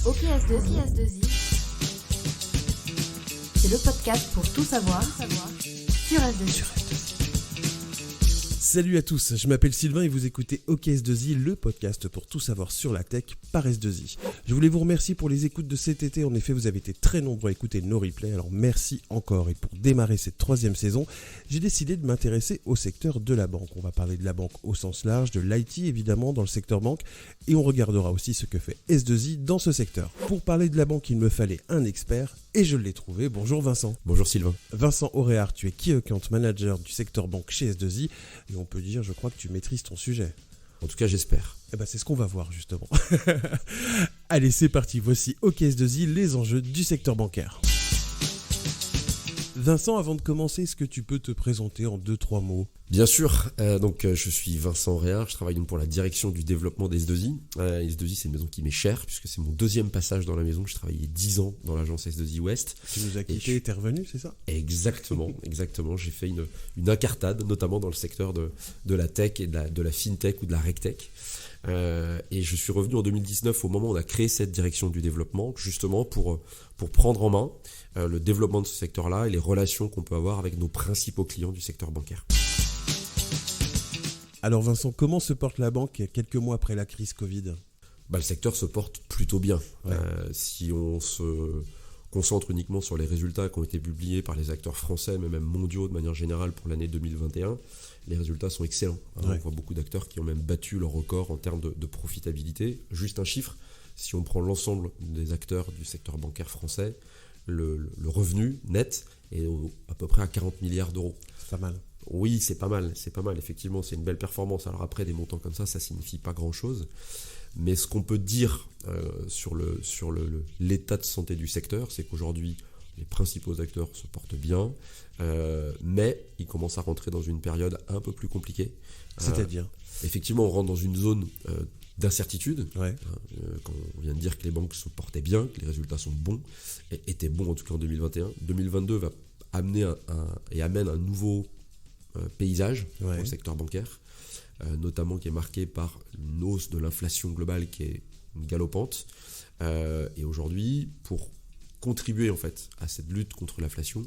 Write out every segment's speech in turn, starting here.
OKS2I, c'est le podcast pour tout savoir sur S2I. Salut à tous, je m'appelle Sylvain et vous écoutez OKS2I, le podcast pour tout savoir sur la tech par S2I. Je voulais vous remercier pour les écoutes de cet été, en effet vous avez été très nombreux à écouter nos replays, alors merci encore. Et pour démarrer cette 3e saison, j'ai décidé de m'intéresser au secteur de la banque. On va parler de la banque au sens large, de l'IT évidemment dans le secteur banque, et on regardera aussi ce que fait S2I dans ce secteur. Pour parler de la banque, il me fallait un expert, et je l'ai trouvé. Bonjour Vincent. Bonjour Sylvain. Vincent Auréard, tu es Key Account Manager du secteur banque chez S2I, et on peut dire, je crois que tu maîtrises ton sujet. En tout cas, j'espère. Eh ben, c'est ce qu'on va voir justement. Allez, c'est parti, voici OKS2I, les enjeux du secteur bancaire. Vincent, avant de commencer, est-ce que tu peux te présenter en 2-3 mots ? Bien sûr, je suis Vincent Auréard, je travaille donc pour la direction du développement d'S2I. S2I, c'est une maison qui m'est chère, puisque c'est mon 2e passage dans la maison. Je travaillais 10 ans dans l'agence S2I Ouest. Tu nous as quittés et t'es revenu, c'est ça ? Exactement. J'ai fait une incartade, notamment dans le secteur de la tech et de la fintech ou de la regtech. Et je suis revenu en 2019 au moment où on a créé cette direction du développement, justement pour prendre en main le développement de ce secteur-là et les relations qu'on peut avoir avec nos principaux clients du secteur bancaire. Alors Vincent, comment se porte la banque quelques mois après la crise Covid ? Le secteur se porte plutôt bien. Ouais. Si on se concentre uniquement sur les résultats qui ont été publiés par les acteurs français, mais même mondiaux de manière générale pour l'année 2021, les résultats sont excellents. Ouais. On voit beaucoup d'acteurs qui ont même battu leur record en termes de profitabilité. Juste un chiffre, si on prend l'ensemble des acteurs du secteur bancaire français, le revenu net est à peu près à 40 milliards d'euros. C'est pas mal. Oui, c'est pas mal, effectivement, c'est une belle performance. Alors après, des montants comme ça signifie pas grand-chose. Mais ce qu'on peut dire sur l'état de santé du secteur, c'est qu'aujourd'hui, les principaux acteurs se portent bien, mais ils commencent à rentrer dans une période un peu plus compliquée. C'est-à-dire ? Effectivement, on rentre dans une zone d'incertitude. Ouais. Quand on vient de dire que les banques se portaient bien, que les résultats sont bons, et étaient bons en tout cas en 2021. 2022 va amener amène un nouveau paysage dans le secteur bancaire, notamment qui est marqué par une hausse de l'inflation globale qui est galopante. Et aujourd'hui, pour contribuer en fait à cette lutte contre l'inflation,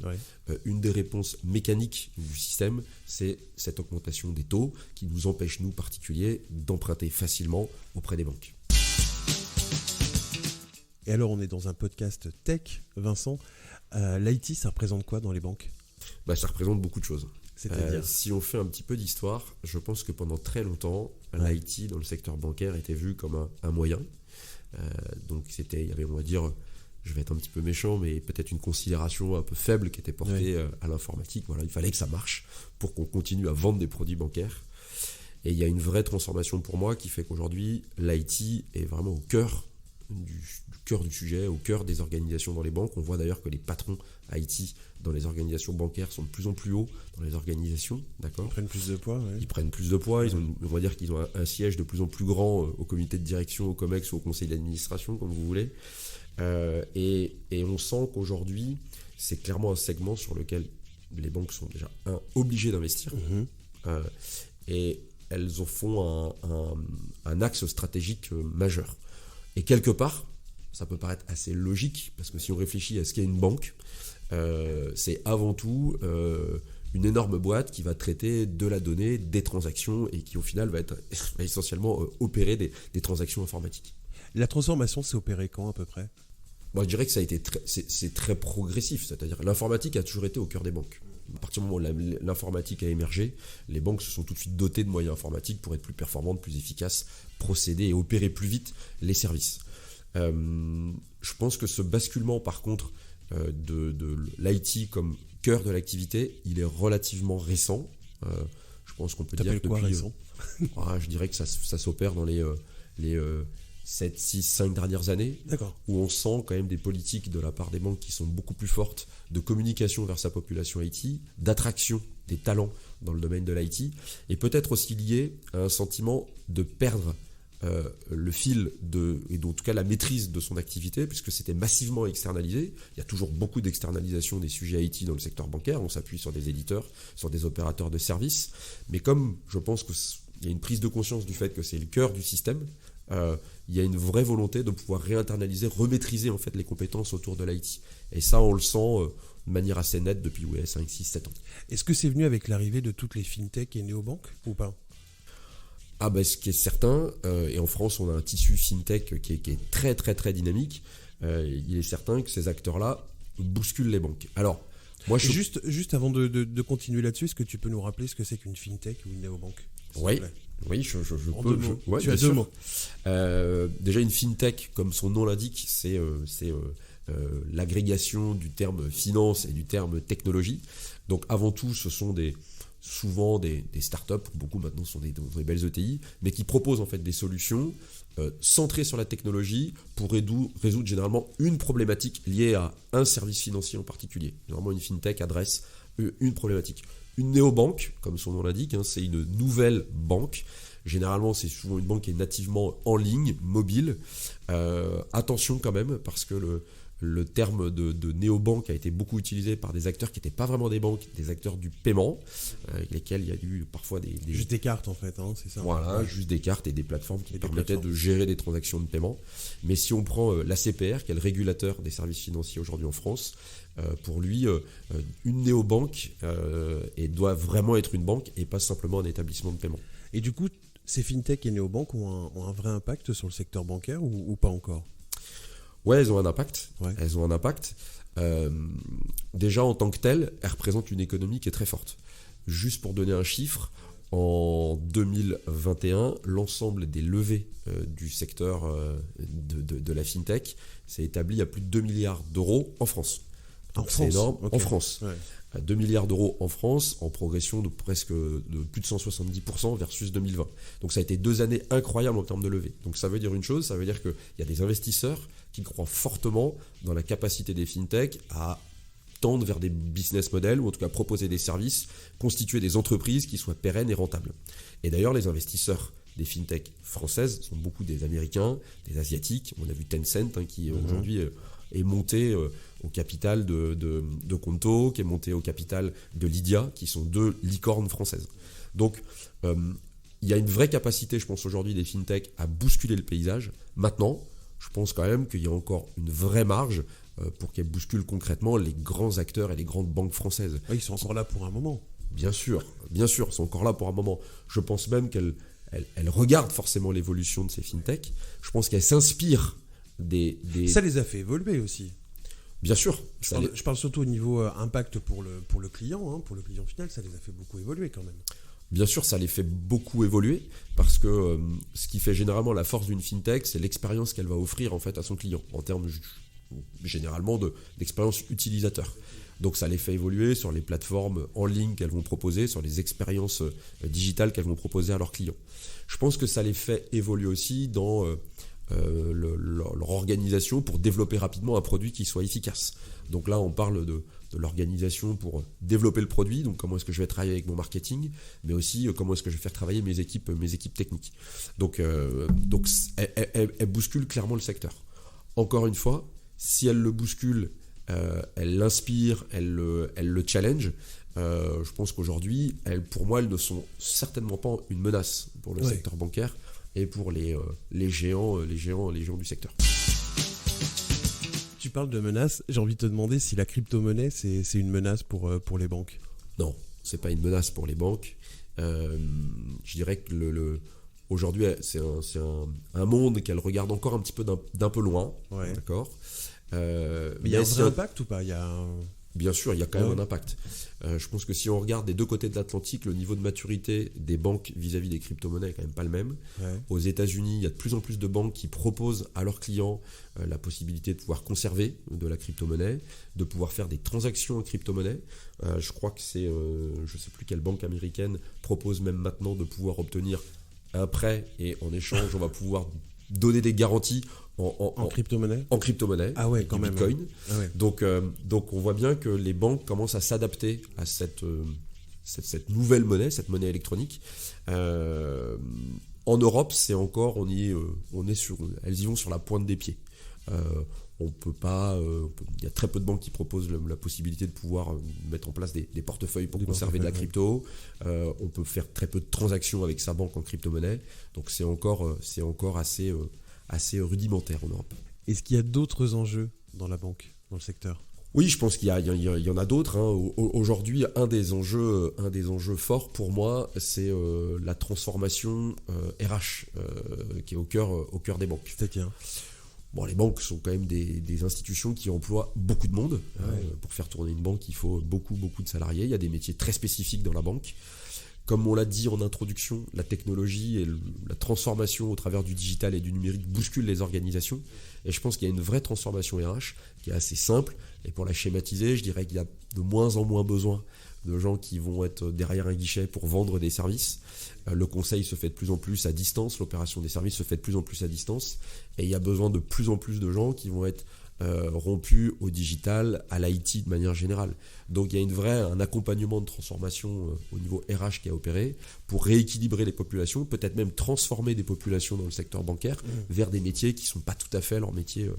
une des réponses mécaniques du système, c'est cette augmentation des taux qui nous empêche, nous particuliers, d'emprunter facilement auprès des banques. Et alors, on est dans un podcast tech, Vincent. L'IT, ça représente quoi dans les banques ? Ça représente beaucoup de choses. C'est-à-dire si on fait un petit peu d'histoire, je pense que pendant très longtemps, l'IT dans le secteur bancaire était vu comme un moyen. Donc il y avait, on va dire, je vais être un petit peu méchant, mais peut-être une considération un peu faible qui était portée à l'informatique. Voilà, il fallait que ça marche pour qu'on continue à vendre des produits bancaires. Et il y a une vraie transformation pour moi qui fait qu'aujourd'hui, l'IT est vraiment au cœur du sujet, au cœur des organisations dans les banques. On voit d'ailleurs que les patrons IT dans les organisations bancaires sont de plus en plus hauts dans les organisations. D'accord ? Ils prennent plus de poids. Ouais. Ils prennent plus de poids. On va dire qu'ils ont un siège de plus en plus grand au comité de direction, au COMEX ou au conseil d'administration, comme vous voulez. Et on sent qu'aujourd'hui, c'est clairement un segment sur lequel les banques sont déjà obligées d'investir. Et elles font un axe stratégique majeur. Et quelque part, ça peut paraître assez logique, parce que si on réfléchit à ce qu'est une banque, c'est avant tout une énorme boîte qui va traiter de la donnée, des transactions, et qui au final va essentiellement opérer des transactions informatiques. La transformation s'est opérée quand à peu près ? Je dirais que ça a été c'est très progressif, c'est-à-dire l'informatique a toujours été au cœur des banques. À partir du moment où l'informatique a émergé, les banques se sont tout de suite dotées de moyens informatiques pour être plus performantes, plus efficaces, procéder et opérer plus vite les services. Je pense que ce basculement, par contre, de l'IT comme cœur de l'activité, il est relativement récent. Je pense qu'on peut dire que quoi, depuis... récent je dirais que ça s'opère dans les 7, 6, 5 dernières années, où on sent quand même des politiques de la part des banques qui sont beaucoup plus fortes de communication vers sa population IT, d'attraction des talents dans le domaine de l'IT, et peut-être aussi lié à un sentiment de perdre le fil et en tout cas la maîtrise de son activité, puisque c'était massivement externalisé. Il y a toujours beaucoup d'externalisation des sujets IT dans le secteur bancaire, on s'appuie sur des éditeurs, sur des opérateurs de services, mais comme je pense qu'il y a une prise de conscience du fait que c'est le cœur du système, il y a une vraie volonté de pouvoir réinternaliser, remaîtriser en fait les compétences autour de l'IT. Et ça, on le sent de manière assez nette depuis 5, 6, 7 ans. Est-ce que c'est venu avec l'arrivée de toutes les fintech et néobanques ou pas ? Ah ben, ce qui est certain, et en France on a un tissu fintech qui est très très très dynamique, il est certain que ces acteurs-là bousculent les banques. Alors, moi je... Juste avant de continuer là-dessus, est-ce que tu peux nous rappeler ce que c'est qu'une fintech ou une néobanque ? Oui, je peux. Tu as deux mots. Déjà une fintech, comme son nom l'indique, c'est l'agrégation du terme finance et du terme technologie. Donc avant tout, ce sont souvent des startups, beaucoup maintenant sont des belles ETI, mais qui proposent en fait des solutions centrées sur la technologie pour résoudre généralement une problématique liée à un service financier en particulier. Normalement, une fintech adresse une problématique. Une néobanque, comme son nom l'indique, c'est une nouvelle banque. Généralement, c'est souvent une banque qui est nativement en ligne, mobile. Attention quand même, parce que le terme de néobanque a été beaucoup utilisé par des acteurs qui n'étaient pas vraiment des banques, des acteurs du paiement, avec lesquels il y a eu parfois des... Juste des cartes en fait, c'est ça. Voilà, juste des cartes et des plateformes qui permettaient de gérer des transactions de paiement. Mais si on prend l'ACPR, qui est le régulateur des services financiers aujourd'hui en France, pour lui, une néobanque doit vraiment être une banque et pas simplement un établissement de paiement. Et du coup, ces fintech et néobanques ont un vrai impact sur le secteur bancaire ou pas encore ? Ouais, elles ont un impact. Ouais. Elles ont un impact. Déjà, en tant que telles, elles représentent une économie qui est très forte. Juste pour donner un chiffre, en 2021, l'ensemble des levées du secteur de la fintech s'est établi à plus de 2 milliards d'euros en France. Donc c'est énorme. Okay. En France. Ouais. 2 milliards d'euros en France, en progression de plus de 170% versus 2020. Donc ça a été 2 années incroyables en termes de levée. Donc ça veut dire une chose, ça veut dire qu'il y a des investisseurs qui croient fortement dans la capacité des fintech à tendre vers des business models, ou en tout cas proposer des services, constituer des entreprises qui soient pérennes et rentables. Et d'ailleurs, les investisseurs des fintech françaises sont beaucoup des Américains, des Asiatiques. On a vu Tencent qui aujourd'hui est monté au capital de Conto, qui est monté au capital de Lydia, qui sont 2 licornes françaises. Donc, il y a une vraie capacité, je pense, aujourd'hui des fintech à bousculer le paysage. Maintenant, je pense quand même qu'il y a encore une vraie marge pour qu'elles bousculent concrètement les grands acteurs et les grandes banques françaises. Oui, ils sont encore là pour un moment. Bien sûr, ils sont encore là pour un moment. Je pense même qu'elles regardent forcément l'évolution de ces fintech. Je pense qu'elles s'inspirent des... Ça les a fait évoluer aussi. Bien sûr. Je parle surtout au niveau impact pour le client, pour le client final, ça les a fait beaucoup évoluer quand même. Bien sûr, ça les fait beaucoup évoluer parce que ce qui fait généralement la force d'une fintech, c'est l'expérience qu'elle va offrir en fait à son client en termes généralement d'expérience utilisateur. Donc ça les fait évoluer sur les plateformes en ligne qu'elles vont proposer, sur les expériences digitales qu'elles vont proposer à leurs clients. Je pense que ça les fait évoluer aussi dans leur organisation pour développer rapidement un produit qui soit efficace. Donc là, on parle de l'organisation pour développer le produit, donc comment est-ce que je vais travailler avec mon marketing, mais aussi comment est-ce que je vais faire travailler mes équipes techniques. Donc elle bouscule clairement le secteur. Encore une fois, si elle le bouscule, elle l'inspire, elle le challenge. Je pense qu'aujourd'hui, pour moi, elles ne sont certainement pas une menace pour le secteur bancaire et pour les géants du secteur. Tu parles de menace, j'ai envie de te demander si la crypto-monnaie, c'est une menace pour les banques. Non, c'est pas une menace pour les banques. Je dirais que aujourd'hui, c'est un monde qu'elle regarde encore un petit peu d'un peu loin. Ouais. D'accord. Mais il y a un vrai impact ou pas ? Bien sûr, il y a quand même un impact. Je pense que si on regarde des deux côtés de l'Atlantique, le niveau de maturité des banques vis-à-vis des crypto-monnaies n'est quand même pas le même. Ouais. Aux États-Unis, il y a de plus en plus de banques qui proposent à leurs clients la possibilité de pouvoir conserver de la crypto-monnaie, de pouvoir faire des transactions en crypto-monnaie. Je crois que c'est, je ne sais plus quelle banque américaine propose même maintenant de pouvoir obtenir un prêt et en échange, on va pouvoir donner des garanties en crypto-monnaie. En crypto-monnaie. Ah ouais, quand même. Bitcoin. Ouais. Ah ouais. Donc on voit bien que les banques commencent à s'adapter à cette nouvelle monnaie, cette monnaie électronique. En Europe, c'est encore, elles y vont sur la pointe des pieds. On peut pas. Il y a très peu de banques qui proposent la possibilité de pouvoir mettre en place des portefeuilles pour conserver de la crypto. On peut faire très peu de transactions avec sa banque en crypto-monnaie. Donc c'est encore assez rudimentaire en Europe. Est-ce qu'il y a d'autres enjeux dans la banque, dans le secteur ? Oui, je pense qu'il y en a d'autres. Aujourd'hui, un des enjeux forts pour moi, c'est la transformation RH qui est au cœur des banques. C'est-à-dire ? Bon, les banques sont quand même des institutions qui emploient beaucoup de monde. Pour faire tourner une banque, il faut beaucoup de salariés. Il y a des métiers très spécifiques dans la banque. Comme on l'a dit en introduction, la technologie et la transformation au travers du digital et du numérique bousculent les organisations. Et je pense qu'il y a une vraie transformation RH qui est assez simple. Et pour la schématiser, je dirais qu'il y a de moins en moins besoin de gens qui vont être derrière un guichet pour vendre des services. Le conseil se fait de plus en plus à distance, l'opération des services se fait de plus en plus à distance. Et il y a besoin de plus en plus de gens qui vont être rompus au digital, à l'IT de manière générale. Donc il y a un accompagnement de transformation au niveau RH qui a opéré pour rééquilibrer les populations, peut-être même transformer des populations dans le secteur bancaire vers des métiers qui ne sont pas tout à fait leur métier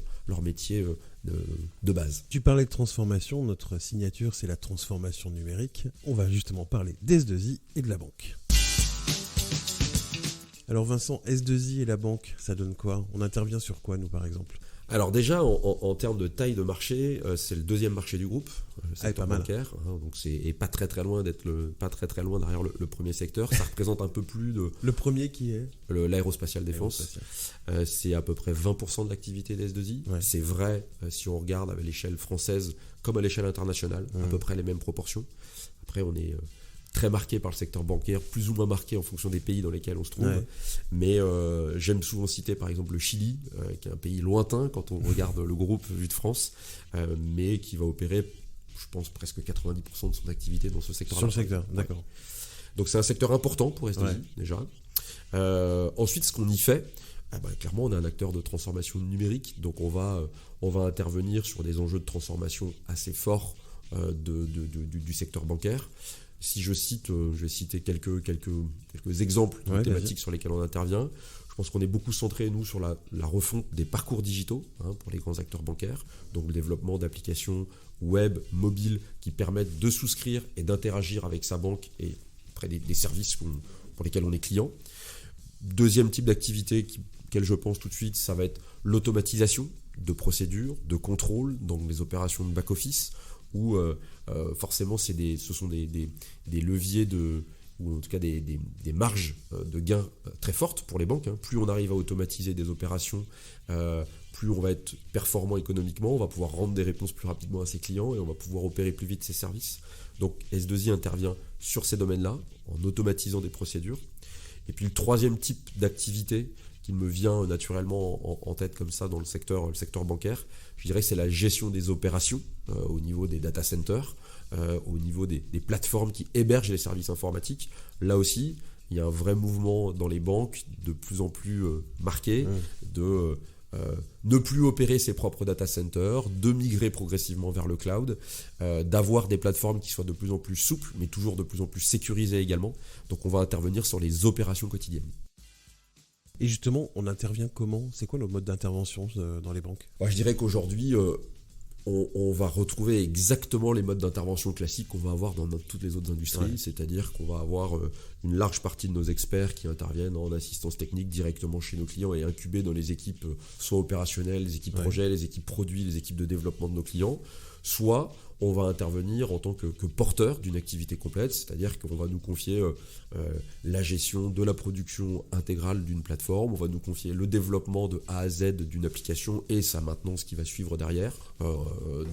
de base. Tu parlais de transformation, notre signature c'est la transformation numérique. On va justement parler d'S2I et de la banque. Alors Vincent, S2I et la banque, ça donne quoi ? On intervient sur quoi nous par exemple ? Alors déjà, en termes de taille de marché, c'est le deuxième marché du groupe, le secteur bancaire. Donc c'est pas très loin derrière le premier secteur. Ça représente un peu plus de... Le premier qui est l'aérospatiale défense. C'est à peu près 20% de l'activité des S2I. Ouais. C'est vrai si on regarde à l'échelle française comme à l'échelle internationale, à peu près les mêmes proportions. Après, on est... très marqué par le secteur bancaire, plus ou moins marqué en fonction des pays dans lesquels on se trouve. Ouais. Mais j'aime souvent citer par exemple le Chili, qui est un pays lointain quand on regarde le groupe vu de France, mais qui va opérer, je pense, presque 90% de son activité dans ce secteur-là. Sur le secteur, d'accord. Donc c'est un secteur important pour S2I, déjà. Ensuite, ce qu'on y fait, clairement, on est un acteur de transformation numérique, donc on va intervenir sur des enjeux de transformation assez forts du secteur bancaire. Si je vais citer quelques exemples de thématiques sur lesquelles on intervient. Je pense qu'on est beaucoup centré, nous, sur la refonte des parcours digitaux pour les grands acteurs bancaires. Donc le développement d'applications web, mobiles, qui permettent de souscrire et d'interagir avec sa banque et après des services pour lesquels on est client. Deuxième type d'activité auquel je pense tout de suite, ça va être l'automatisation de procédures, de contrôle, donc les opérations de back-office, où forcément ce sont des leviers ou en tout cas des marges de gains très fortes pour les banques. Plus on arrive à automatiser des opérations, plus on va être performant économiquement, on va pouvoir rendre des réponses plus rapidement à ses clients et on va pouvoir opérer plus vite ses services. Donc S2I intervient sur ces domaines-là en automatisant des procédures. Et puis le troisième type d'activité qui me vient naturellement en tête comme ça dans le secteur bancaire, je dirais que c'est la gestion des opérations au niveau des data centers, au niveau des plateformes qui hébergent les services informatiques. Là aussi, il y a un vrai mouvement dans les banques de plus en plus marqué de ne plus opérer ses propres data centers, de migrer progressivement vers le cloud, d'avoir des plateformes qui soient de plus en plus souples, mais toujours de plus en plus sécurisées également. Donc on va intervenir sur les opérations quotidiennes. Et justement, on intervient comment ? C'est quoi le mode d'intervention dans les banques ? Je dirais qu'aujourd'hui, on va retrouver exactement les modes d'intervention classiques qu'on va avoir dans toutes les autres industries, c'est-à-dire qu'on va avoir une large partie de nos experts qui interviennent en assistance technique directement chez nos clients et incubés dans les équipes soit opérationnelles, les équipes projets, les équipes produits, les équipes de développement de nos clients, soit on va intervenir en tant que porteur d'une activité complète, c'est-à-dire qu'on va nous confier la gestion de la production intégrale d'une plateforme, on va nous confier le développement de A à Z d'une application et sa maintenance qui va suivre derrière.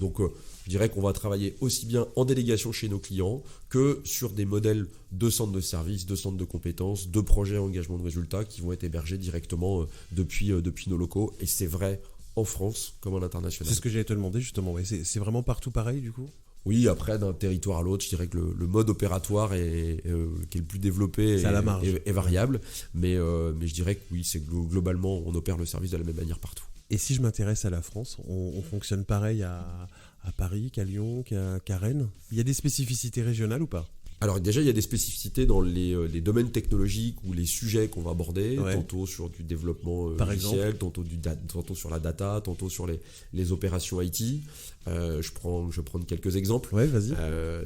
Donc je dirais qu'on va travailler aussi bien en délégation chez nos clients que sur des modèles de centres de services, de centres de compétences, de projets à engagement de résultats qui vont être hébergés directement depuis nos locaux. Et c'est vrai en France comme à l'international. C'est ce que j'allais te demander justement. C'est vraiment partout pareil du coup ? Oui, après d'un territoire à l'autre, je dirais que le mode opératoire qui est le plus développé est variable. Mais je dirais que oui, c'est globalement, on opère le service de la même manière partout. Et si je m'intéresse à la France, on fonctionne pareil à Paris, qu'à Lyon, qu'à Rennes ? Il y a des spécificités régionales ou pas ? Alors déjà, il y a des spécificités dans les domaines technologiques ou les sujets qu'on va aborder, tantôt sur du développement logiciel, tantôt sur la data, tantôt sur les opérations IT. Je vais prendre quelques exemples. Ouais, vas-y.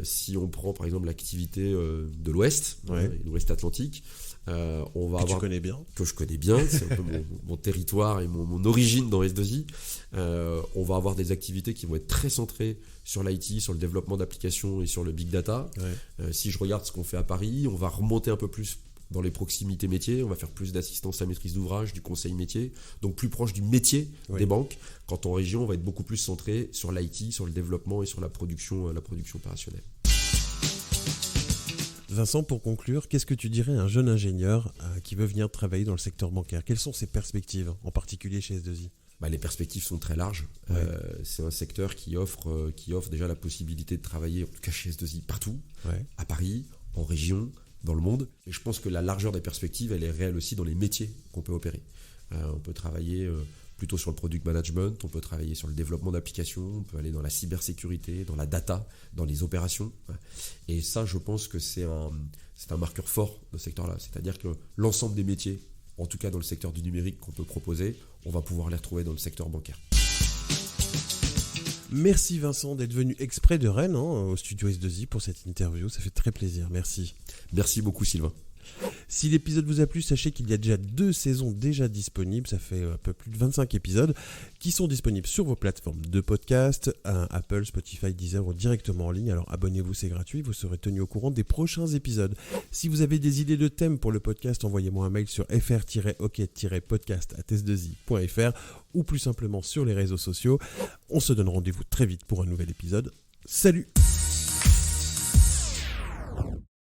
Si on prend par exemple l'activité de l'Ouest, l'Ouest Atlantique, on va avoir, tu connais bien. que je connais bien, c'est un peu mon territoire et mon origine dans S2I. On va avoir des activités qui vont être très centrées sur l'IT, sur le développement d'applications et sur le big data. Si je regarde ce qu'on fait à Paris, on va remonter un peu plus dans les proximités métiers, on va faire plus d'assistance à maîtrise d'ouvrage, du conseil métier, donc plus proche du métier des banques. Quand en région, on va être beaucoup plus centré sur l'IT, sur le développement et sur la production opérationnelle. Vincent, pour conclure, qu'est-ce que tu dirais à un jeune ingénieur qui veut venir travailler dans le secteur bancaire? Quelles sont ses perspectives, en particulier chez S2I? Les perspectives sont très larges. C'est un secteur qui offre déjà la possibilité de travailler, en tout cas chez S2I, partout, à Paris, en région, dans le monde. Et je pense que la largeur des perspectives, elle est réelle aussi dans les métiers qu'on peut opérer. On peut travailler plutôt sur le product management, on peut travailler sur le développement d'applications, on peut aller dans la cybersécurité, dans la data, dans les opérations. Et ça, je pense que c'est un marqueur fort de ce secteur-là. C'est-à-dire que l'ensemble des métiers, en tout cas dans le secteur du numérique qu'on peut proposer, on va pouvoir les retrouver dans le secteur bancaire. Merci Vincent d'être venu exprès de Rennes au studio S2I pour cette interview, ça fait très plaisir, merci. Merci beaucoup Sylvain. Si l'épisode vous a plu, sachez qu'il y a déjà 2 saisons déjà disponibles, ça fait un peu plus de 25 épisodes qui sont disponibles sur vos plateformes de podcast, Apple, Spotify, Deezer ou directement en ligne. Alors abonnez-vous, c'est gratuit, vous serez tenu au courant des prochains épisodes. Si vous avez des idées de thèmes pour le podcast, envoyez-moi un mail sur fr-ok-podcast@s2i.fr ou plus simplement sur les réseaux sociaux. On se donne rendez-vous très vite pour un nouvel épisode. Salut!